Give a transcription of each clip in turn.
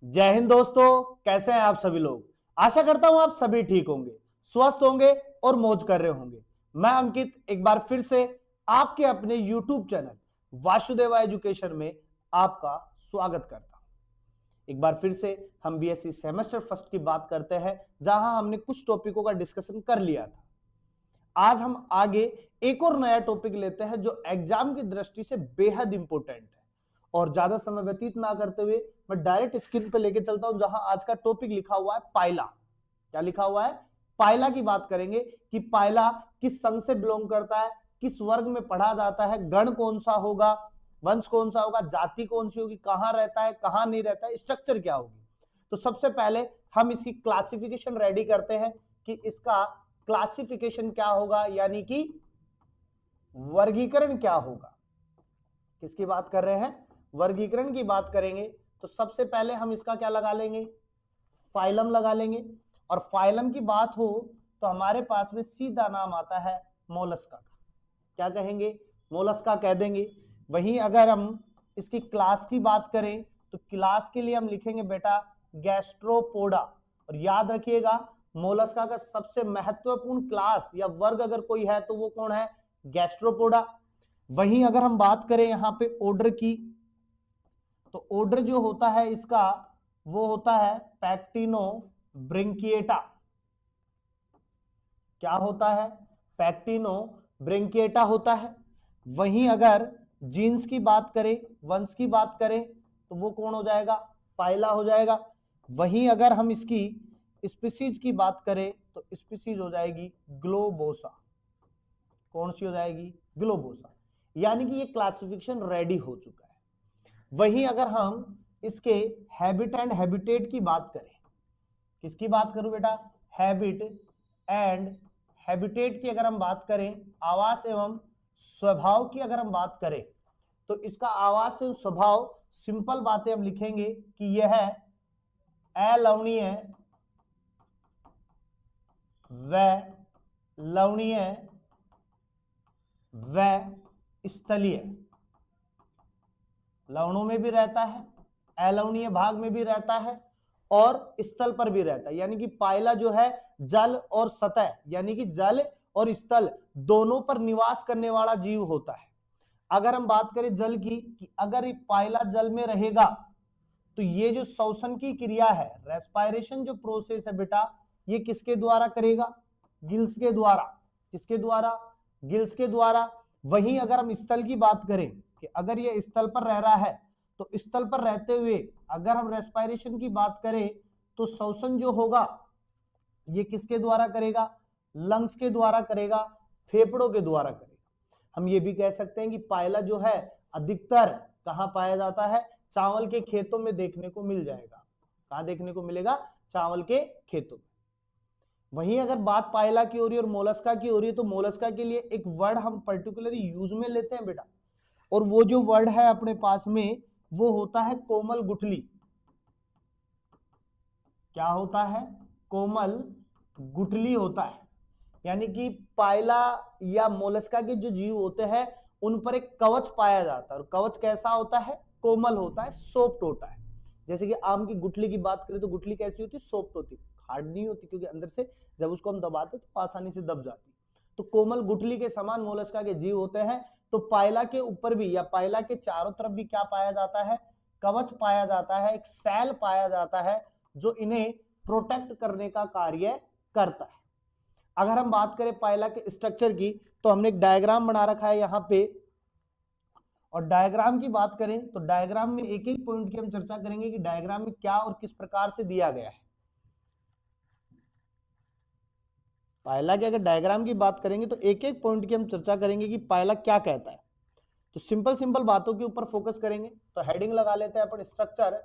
जय हिंद दोस्तों, कैसे हैं आप सभी लोग। आशा करता हूं आप सभी ठीक होंगे, स्वस्थ होंगे और मौज कर रहे होंगे। मैं अंकित एक बार फिर से आपके अपने YouTube चैनल वासुदेवा एजुकेशन में आपका स्वागत करता हूं। एक बार फिर से हम बीएससी सेमेस्टर फर्स्ट की बात करते हैं, जहां हमने कुछ टॉपिकों का डिस्कशन कर लिया था। आज हम आगे एक और नया टॉपिक लेते हैं जो एग्जाम की दृष्टि से बेहद इंपॉर्टेंट है। और ज्यादा समय व्यतीत ना करते हुए मैं डायरेक्ट स्क्रीन पे लेके चलता हूं, जहां आज का टॉपिक लिखा हुआ है पायला। क्या लिखा हुआ है? पायला की बात करेंगे कि पायला किस संघ से बिलोंग करता है, किस वर्ग में पढ़ा जाता है, गण कौन सा होगा, वंश कौन सा होगा, जाति कौन सी होगी, कहां रहता है, कहां नहीं रहता है, स्ट्रक्चर क्या होगी। तो सबसे पहले हम इसकी क्लासिफिकेशन रेडी करते हैं कि इसका क्लासिफिकेशन क्या होगा, यानी कि वर्गीकरण क्या होगा। किसकी बात कर रहे हैं? वर्गीकरण की बात करेंगे तो सबसे पहले हम इसका क्या लगा लेंगे? फाइलम लगा लेंगे। और फाइलम की बात हो तो हमारे पास में सीधा नाम आता है मोलस्का का। क्या कहेंगे? मोलस्का कह देंगे। वहीं अगर हम इसकी क्लास की बात करें तो क्लास के लिए हम लिखेंगे बेटा गैस्ट्रोपोडा। और याद रखिएगा, मोलस्का का सबसे महत्वपूर्ण क्लास या वर्ग अगर कोई है तो वो कौन है? गैस्ट्रोपोडा। वहीं अगर हम बात करें यहां पे ऑर्डर की, तो ऑर्डर जो होता है इसका वो होता है पैक्टिनो ब्रिंकिएटा। क्या होता है? पैक्टिनो ब्रिंकिएटा होता है। वहीं अगर जीन्स की बात करें, वंश की बात करें, तो वो कौन हो जाएगा? पायला हो जाएगा। वहीं अगर हम इसकी स्पीसीज की बात करें तो स्पीसीज हो जाएगी ग्लोबोसा। कौन सी हो जाएगी? ग्लोबोसा। यानी कि ये क्लासिफिकेशन रेडी हो चुका है। वहीं अगर हम इसके हैबिट एंड हैबिटेट की बात करें, किसकी बात करूं बेटा? हैबिट एंड हैबिटेट की अगर हम बात करें, आवास एवं स्वभाव की अगर हम बात करें, तो इसका आवास एवं स्वभाव सिंपल बातें हम लिखेंगे कि यह है अलवणीय व लवणीय व स्थलीय। लवणों में भी रहता है, अलवणीय भाग में भी रहता है और स्थल पर भी रहता है। यानी कि पायला जो है जल और सतह, यानी कि जल और स्थल दोनों पर निवास करने वाला जीव होता है। अगर हम बात करें जल की, कि अगर ये पायला जल में रहेगा तो ये जो श्वसन की क्रिया है, रेस्पायरेशन जो प्रोसेस है बेटा, ये किसके द्वारा करेगा? गिल्स के द्वारा। किसके द्वारा? गिल्स के द्वारा। वहीं अगर हम स्थल की बात करें कि अगर ये स्थल पर रह रहा है, तो स्थल पर रहते हुए अगर हम रेस्पायरेशन की बात करें तो श्वसन जो होगा ये किसके द्वारा करेगा? लंग्स के द्वारा करेगा, फेफड़ों के द्वारा करेगा। हम ये भी कह सकते हैं कि पायला जो है अधिकतर कहां पाया जाता है? चावल के खेतों में देखने को मिल जाएगा। कहां देखने को मिलेगा? चावल के खेतों में। वहीं अगर बात पायला की हो रही है और मोलस्का की हो रही है, तो मोलस्का के लिए एक वर्ड हम पर्टिकुलरली यूज में लेते हैं बेटा, और वो जो वर्ड है अपने पास में वो होता है कोमल गुठली। क्या होता है? कोमल गुठली होता है। यानी कि पायला या मोलस्का के जो जीव होते हैं उन पर एक कवच पाया जाता है, और कवच कैसा होता है? कोमल होता है, सॉफ्ट होता है। जैसे कि आम की गुठली की बात करें तो गुठली कैसी होती है? सॉफ्ट होती है, हार्ड नहीं होती, क्योंकि अंदर से जब उसको हम दबाते तो आसानी से दब जाती। तो कोमल गुठली के समान मोलस्का के जीव होते हैं। तो पायला के ऊपर भी या पायला के चारों तरफ भी क्या पाया जाता है? कवच पाया जाता है, एक सेल पाया जाता है जो इन्हें प्रोटेक्ट करने का कार्य करता है। अगर हम बात करें पायला के स्ट्रक्चर की, तो हमने एक डायग्राम बना रखा है यहां पे, और डायग्राम की बात करें तो डायग्राम में एक एक पॉइंट की हम चर्चा करेंगे कि डायग्राम में क्या और किस प्रकार से दिया गया है। पायला के अगर डायग्राम की बात करेंगे तो एक एक पॉइंट की हम चर्चा करेंगे कि पायला क्या कहता है। तो सिंपल सिंपल बातों के ऊपर फोकस करेंगे। तो हेडिंग लगा लेते हैं अपन स्ट्रक्चर,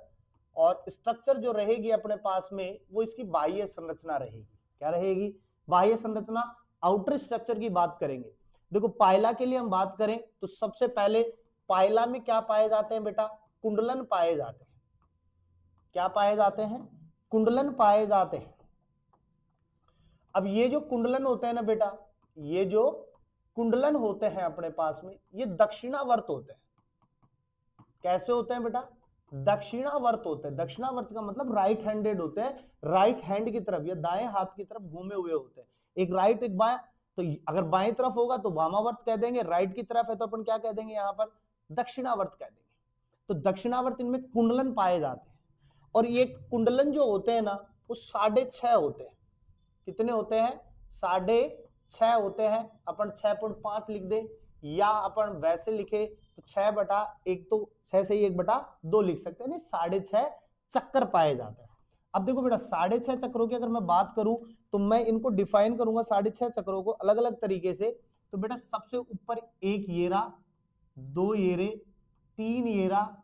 और स्ट्रक्चर जो रहेगी अपने पास में वो इसकी बाह्य संरचना रहेगी। क्या रहेगी? बाह्य संरचना। आउटर स्ट्रक्चर की बात करेंगे। देखो पायला के लिए हम बात करें तो सबसे पहले पायला में क्या पाए जाते हैं बेटा? कुंडलन पाए जाते हैं। क्या पाए जाते हैं? कुंडलन पाए जाते हैं। अब ये जो कुंडलन होते हैं ना बेटा, ये जो कुंडलन होते हैं अपने पास में, ये दक्षिणावर्त होते हैं। कैसे होते हैं बेटा? दक्षिणावर्त होते हैं। दक्षिणावर्त का मतलब राइट हैंडेड होते हैं, राइट हैंड की तरफ या दाएं हाथ की तरफ घूमे हुए होते हैं, एक राइट एक बाएं। तो अगर बाएं तरफ होगा तो वामावर्त कह देंगे, राइट की तरफ है तो अपन क्या कह देंगे यहाँ पर दक्षिणावर्त कह देंगे। तो दक्षिणावर्त इनमें कुंडलन पाए जाते हैं, और ये कुंडलन जो होते हैं ना वो 6.5 होते हैं। कितने होते हैं? 6.5 होते हैं। अपन 6.5 लिख दे, या अपन वैसे लिखे तो 6/1, तो 6 से ही 1/2 लिख सकते हैं। 6.5 चक्कर पाए जाते हैं। अब देखो बेटा 6.5 चक्रों की अगर मैं बात करूं तो मैं इनको डिफाइन करूंगा 6.5 चक्रों को अलग अलग तरीके से। तो बेटा सबसे ऊपर एक ये रहा, 2 ये रहे, 3 ये रहा,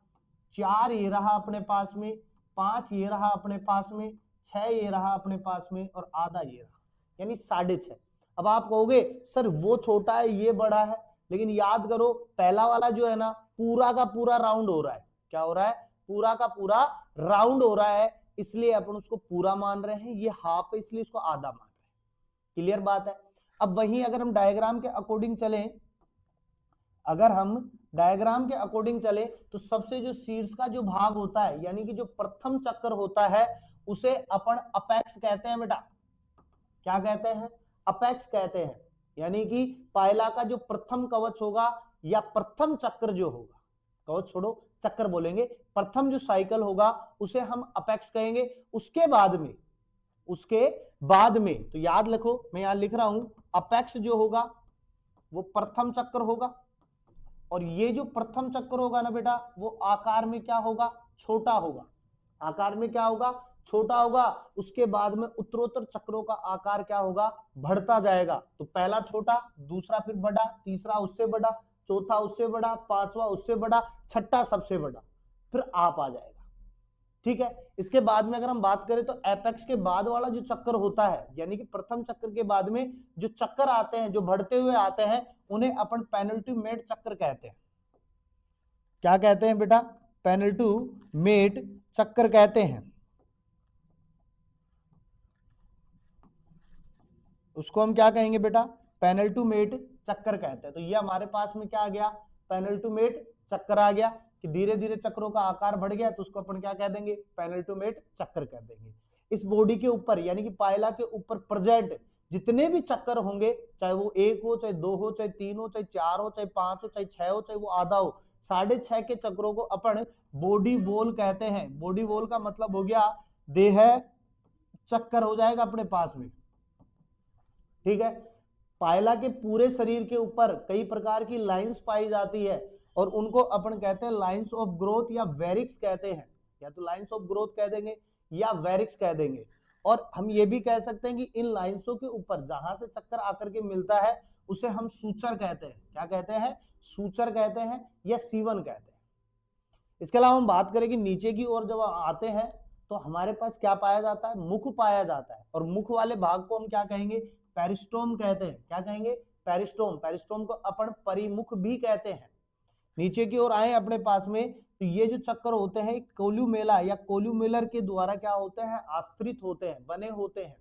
4 ये रहा अपने पास में, 5 ये रहा अपने पास में, 6 ये रहा अपने पास में, और आधा ये रहा, यानी 6.5। अब आप कहोगे सर वो छोटा है ये बड़ा है, लेकिन याद करो पहला वाला जो है ना पूरा का पूरा राउंड हो रहा है। क्या हो रहा है? पूरा का पूरा राउंड हो रहा है, इसलिए अपन उसको पूरा मान रहे हैं। ये हाफ है इसलिए इसको आधा मान रहे हैं। क्लियर बात है? अब वहीं अगर हम डायग्राम के अकॉर्डिंग चलें, अगर हम डायग्राम के अकॉर्डिंग चले तो सबसे जो शीर्ष का जो भाग होता है यानी कि जो प्रथम चक्र होता है उसे अपन अपेक्स कहते हैं। बेटा क्या कहते हैं? अपेक्स कहते हैं। यानी कि पायला का जो प्रथम कवच होगा या प्रथम चक्र जो होगा, कवच छोड़ो चक्र बोलेंगे, प्रथम जो साइकिल होगा उसे हम अपेक्स कहेंगे। उसके बाद में तो याद रखो मैं यहां लिख रहा हूं अपेक्स जो होगा वो प्रथम चक्र होगा, और ये जो प्रथम चक्र होगा ना बेटा वो आकार में क्या होगा? छोटा होगा। आकार में क्या होगा? छोटा होगा। उसके बाद में उत्तरोत्तर चक्रों का आकार क्या होगा? बढ़ता जाएगा। तो पहला छोटा, दूसरा फिर बड़ा, तीसरा उससे बड़ा, चौथा उससे बड़ा, पांचवा उससे बड़ा, छठा सबसे बड़ा, फिर आप आ जाएगा। ठीक है। इसके बाद में अगर हम बात करें तो एपेक्स के बाद वाला जो चक्कर होता है यानी कि प्रथम चक्र के बाद में जो चक्कर आते हैं जो बढ़ते हुए आते हैं उन्हें अपन पेनल्टीमेट चक्र कहते हैं। क्या कहते हैं बेटा? पेनल्टीमेट चक्र कहते हैं। उसको हम क्या कहेंगे बेटा? पेनल्टीमेट चक्कर कहते हैं। तो ये हमारे पास में क्या आ गया? पेनल्टीमेट चक्कर आ गया कि धीरे धीरे चक्रों का आकार बढ़ गया तो उसको अपन क्या कह देंगे? पेनल्टीमेट चक्कर कह देंगे। इस बॉडी के ऊपर यानी कि पायला के ऊपर प्रेजेंट जितने भी चक्कर होंगे, चाहे वो 1 हो, चाहे 2 हो, चाहे 3 हो, चाहे 4 हो, चाहे 5 हो, चाहे 6 हो, चाहे वो आधा हो, 6.5 के चक्रों को अपन बॉडी वॉल कहते हैं। बॉडी वॉल का मतलब हो गया देह चक्कर हो जाएगा अपने पास में। ठीक है। पायला के पूरे शरीर के ऊपर कई प्रकार की लाइंस पाई जाती है और उनको अपन कहते हैं लाइंस ऑफ ग्रोथ या वेरिक्स कहते हैं। या तो लाइंस ऑफ ग्रोथ कह देंगे या वेरिक्स कह देंगे। और हम ये भी कह सकते हैं कि इन लाइंसों के ऊपर जहां से चक्कर आकर के मिलता है उसे हम सूचर कहते हैं। क्या कहते हैं? सूचर कहते हैं या सीवन कहते हैं। इसके अलावा हम बात करें कि नीचे की ओर जब आते हैं तो हमारे पास क्या पाया जाता है? मुख पाया जाता है। और मुख वाले भाग को हम क्या कहेंगे? पेरिस्टोम कहते हैं। क्या कहेंगे? पेरिस्टोम। पेरिस्टोम को अपन परिमुख भी कहते हैं। नीचे की ओर आए अपने पास में तो ये जो चक्कर होते हैं कोल्यूमेला या कोल्यूमेलर के द्वारा क्या होते हैं? आश्रित होते हैं, बने होते हैं।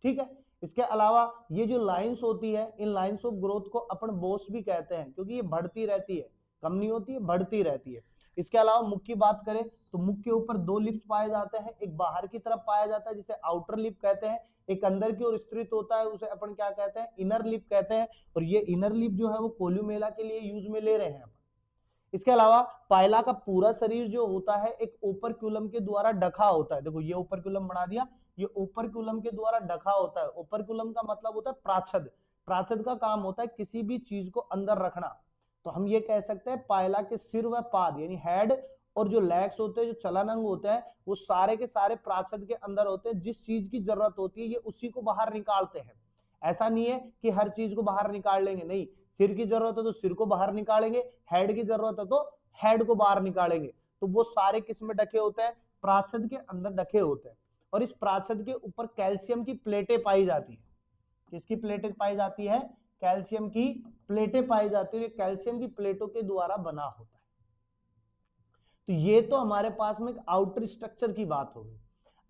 ठीक है। इसके अलावा ये जो लाइंस होती है इन लाइंस ऑफ ग्रोथ को अपन बोस भी कहते हैं क्योंकि ये बढ़ती रहती है, कम नहीं होती है, बढ़ती रहती है। इसके अलावा मुख की बात करें तो मुख के ऊपर 2 लिप्स पाए जाते हैं। एक बाहर की तरफ पाया जाता है जिसे आउटर लिप कहते हैं, एक अंदर की ओर स्थित होता है उसे अपन क्या कहते हैं? इनर लिप कहते हैं। और ये इनर लिप जो है वो कोल्यूमेला के लिए यूज में ले रहे हैं। इसके अलावा पायला का पूरा शरीर जो होता है एक ओपरक्यूलम के द्वारा ढका होता है। देखो ये ओपरक्यूलम बना दिया, ये ओपरक्यूलम के द्वारा ढका होता है। ओपरक्यूलम का मतलब होता है प्राच्छद। प्राच्छद का काम होता है किसी भी चीज को अंदर रखना। तो हम ये कह सकते हैं पायला के सिर व पाद यानी हेड और जो लेग्स होते हैं, जो चलन अंग होते हैं, वो सारे के सारे प्राच्छद के अंदर होते हैं। जिस चीज की जरूरत होती है ये उसी को बाहर निकालते हैं। ऐसा नहीं है कि हर चीज को बाहर निकाल लेंगे, नहीं। सिर की जरूरत है तो सिर को बाहर निकालेंगे, हेड की जरूरत है तो हेड को बाहर निकालेंगे। तो वो सारे किस में ढके होते हैं? प्राच्छद के अंदर ढके होते हैं। और इस प्राच्छद के ऊपर कैल्शियम की प्लेटें पाई जाती है। किसकी प्लेटें पाई जाती है? कैल्शियम की प्लेटें पाई जाती है। कैल्शियम की प्लेटों के द्वारा बना होता है। तो ये तो हमारे पास में आउटर स्ट्रक्चर की बात होगी।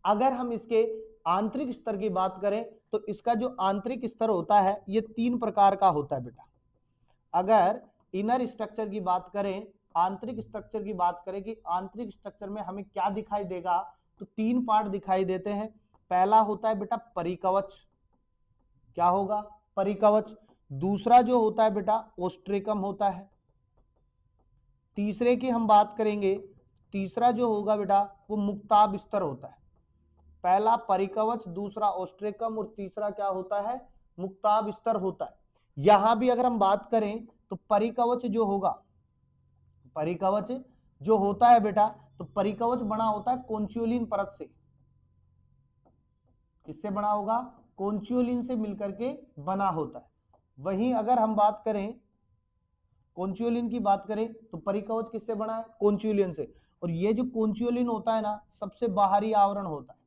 अगर हम इसके आंतरिक स्तर की बात करें तो इसका जो आंतरिक स्तर होता है ये 3 प्रकार का होता है बेटा। अगर इनर स्ट्रक्चर की बात करें आंतरिक स्ट्रक्चर की बात करें कि आंतरिक स्ट्रक्चर में हमें क्या दिखाई देगा, तो तीन पार्ट दिखाई देते हैं। पहला होता है बेटा परिकवच, क्या होगा, परिकवच। दूसरा जो होता है बेटा ओस्ट्रेकम होता है। तीसरे की हम बात करेंगे, तीसरा जो होगा बेटा वो मुक्ताभ स्तर होता है। पहला परिकवच, दूसरा ओस्ट्रेकम और तीसरा क्या होता है, मुक्ताभ स्तर होता है। यहां भी अगर हम बात करें तो परिकवच जो होगा, परिकवच जो होता है बेटा, तो परिकवच बना होता है कॉन्च्योलिन परत से। किससे बना होगा, कॉन्च्योलिन से मिलकर के बना होता है। वहीं अगर हम बात करें कॉन्च्योलिन की बात करें तो परिकवच किससे बना है, कॉन्च्योलिन से। और ये जो कॉन्च्योलिन होता है ना, सबसे बाहरी आवरण होता है।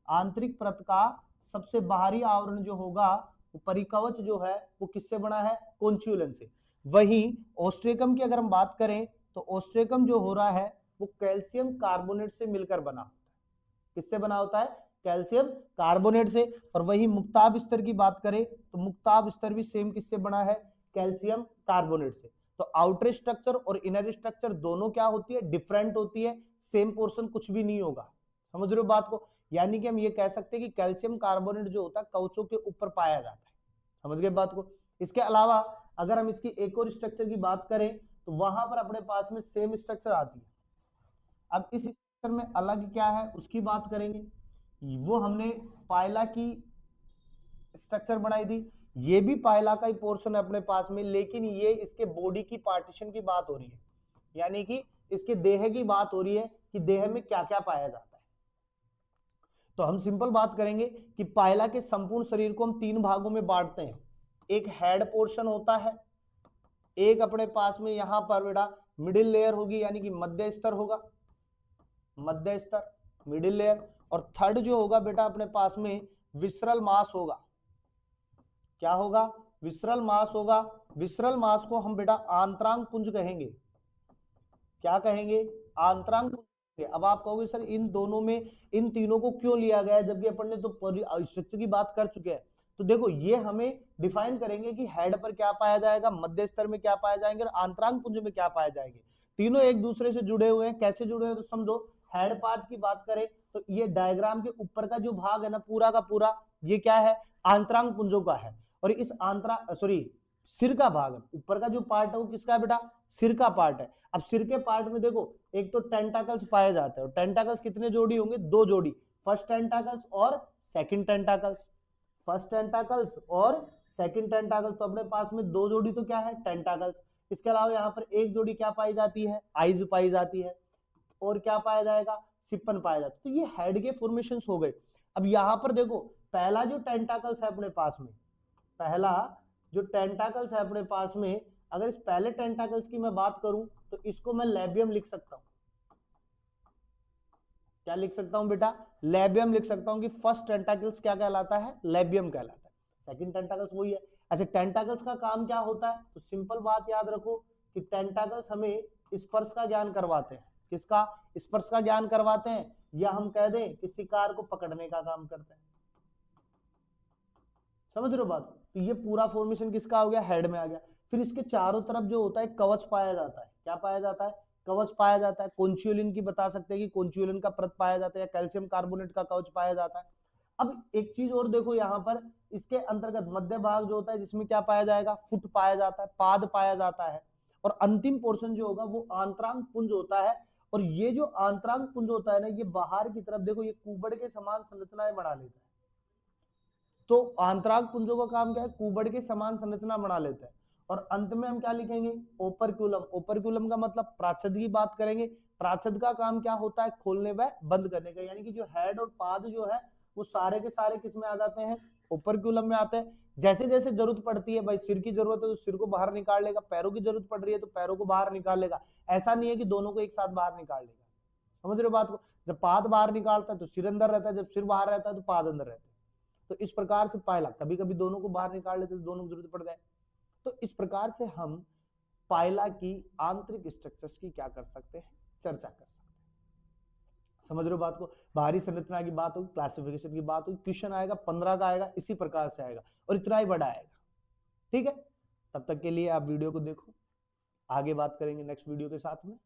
आंतरिक परत का सबसे बाहरी आवरण जो होगा वो परिकवच जो है वो किससे बना है, कॉन्च्योलिन से। वहीं ओस्ट्रेकम की अगर हम बात करें तो ओस्ट्रेकम जो हो रहा है वो कैल्शियम कार्बोनेट से मिलकर बना होता है। किससे बना होता है, कैल्शियम कार्बोनेट से। और वही मुक्ताभ स्तर की बात करें तो मुक्ताभ स्तर भी सेम किससे बना है, कैल्शियम कार्बोनेट से। तो आउटर स्ट्रक्चर और इनर स्ट्रक्चर दोनों क्या होती है, डिफरेंट होती है, सेम पोर्शन कुछ भी नहीं होगा। समझ रहे हो बात को, यानी कि हम ये कह सकते हैं कि कैल्शियम कार्बोनेट जो होता है कवचों के ऊपर पाया जाता है। समझ गए बात को। इसके अलावा अगर हम इसकी एक और स्ट्रक्चर की बात करें तो वहां पर अपने पास में सेम स्ट्रक्चर आती है। अब इस स्ट्रक्चर में अलग क्या है उसकी बात करेंगे। वो हमने पायला की स्ट्रक्चर बनाई थी, ये भी पायला का ही पोर्शन है अपने पास में, लेकिन ये इसके बॉडी की पार्टीशन की बात हो रही है, यानी कि इसके देह की बात हो रही है कि देह में क्या क्या पाया जाता है। तो हम सिंपल बात करेंगे कि पायला के संपूर्ण शरीर को हम तीन भागों में बांटते हैं। एक हेड पोर्शन होता है, एक अपने पास में यहां पर बेटा मिडिल लेयर होगी, यानी कि मध्य स्तर होगा, मध्य स्तर मिडिल लेयर। और थर्ड जो होगा बेटा अपने पास में विसरल मास होगा। क्या होगा, विसरल मास होगा। विसरल मास को हम बेटा आंतरांग पुंज कहेंगे। क्या कहेंगे, आंतरांग पुंज। अब आप कहोगे सर इन दोनों में, इन तीनों को क्यों लिया गया है, जबकि अपन ने तो स्ट्रक्चर की बात कर चुके हैं। तो देखो ये हमें डिफाइन करेंगे कि हेड पर क्या पाया जाएगा, मध्य स्तर में क्या पाया जाएंगे और आंतरांग पुंज में क्या पाया जाएंगे। तीनों एक दूसरे से जुड़े हुए हैं। कैसे जुड़े हुए हैं तो समझो, हेड पार्ट की बात करें तो ये डायग्राम के ऊपर का जो भाग है ना पूरा का पूरा, ये क्या है, आंतरांग पुंजों का है। और इस सिर का भाग है, ऊपर का जो पार्ट है वो किसका है बेटा, सिर का पार्ट है। अब सिर के पार्ट में देखो एक तो टेंटाकल्स पाए जाते हैं, और टेंटाकल्स कितने जोड़ी होंगे, दो जोड़ी, फर्स्ट टेंटाकल्स और सेकंड टेंटाकल्स, फर्स्ट टेंटाकल्स और सेकंड टेंटाकल्स। तो अपने पास में दो जोड़ी तो क्या है, टेंटाकल्स। इसके अलावा यहाँ पर एक जोड़ी क्या पाई जाती है, आईज पाई जाती है। और क्या पाया जाएगा, सिपन पाया जाता है। तो ये हेड के फॉर्मेशन हो गए। अब यहां पर देखो पहला जो टेंटाकल्स है अपने पास में, पहला जो टेंटाकल्स है अपने पास में, अगर इस पहले टेंटाकल्स की मैं बात करूं तो इसको मैं लेबियम लिख सकता हूं। क्या लिख सकता हूं बेटा, लेबियम लिख सकता हूं कि फर्स्ट टेंटाकल्स क्या कहलाता है, लेबियम कहलाता है। सेकंड टेंटाकल्स वही है। अच्छा टेंटाकल्स का काम क्या होता है, तो सिंपल बात याद रखो कि टेंटाकल्स हमें स्पर्श का ज्ञान करवाते हैं। किसका, स्पर्श का ज्ञान करवाते हैं, या हम कह दें कि शिकार को पकड़ने का काम करते हैं। समझ रहे हो बात। तो ये पूरा फॉर्मेशन किसका हो गया, हेड में आ गया। फिर इसके चारों तरफ जो होता है कवच पाया जाता है। क्या पाया जाता है, कवच पाया जाता है। कॉन्च्योलिन की बता सकते हैं कि कॉन्च्योलिन का परत पाया जाता है, या कैल्शियम कार्बोनेट का कवच पाया जाता है। अब एक चीज और देखो यहाँ पर, इसके अंतर्गत मध्य भाग जो होता है जिसमें क्या पाया जाएगा, फुट पाया जाता है, पाद पाया जाता है। और अंतिम पोर्शन जो होगा वो आंतरांग पुंज होता है। और ये जो आंतरांग पुंज होता है ना, ये बाहर की तरफ देखो ये कुबड़ के समान संरचनाएं बना लेता है। तो आंतरांग पुंजों का काम क्या है, कुबड़ के समान संरचना बना लेते हैं। और अंत में हम क्या लिखेंगे, ओपरक्यूलम। ओपरक्यूलम का मतलब प्राचद की बात करेंगे। प्राचद का काम क्या होता है, खोलने व बंद करने का। यानी कि जो हेड और पाद जो है वो सारे के सारे किस में आ जाते हैं, ओपरक्यूलम में आते हैं। जैसे जैसे जरूरत पड़ती है, भाई सिर की जरूरत है तो सिर को बाहर निकाल लेगा, पैरों की जरूरत पड़ रही है तो पैरों को बाहर निकाल लेगा। ऐसा नहीं है कि दोनों को एक साथ बाहर निकाल लेगा। समझ रहे हो बात को। जब पाद बाहर निकालता है तो सिर अंदर रहता है, जब सिर बाहर रहता है तो पाद अंदर रहता है। तो इस प्रकार से पायला, कभी कभी दोनों को बाहर निकाल लेते तो दोनों की जरूरत पड़ जाए। तो इस प्रकार से हम पायला की आंतरिक स्ट्रक्चर्स की क्या कर सकते हैं, चर्चा कर सकते हैं। समझ रहे हो बात को। बाहरी संरचना की बात होगी, क्लासिफिकेशन की बात होगी, क्वेश्चन आएगा 15 का आएगा, इसी प्रकार से आएगा और इतना ही बड़ा आएगा। ठीक है, तब तक के लिए आप वीडियो को देखो। आगे बात करेंगे नेक्स्ट वीडियो के साथ में।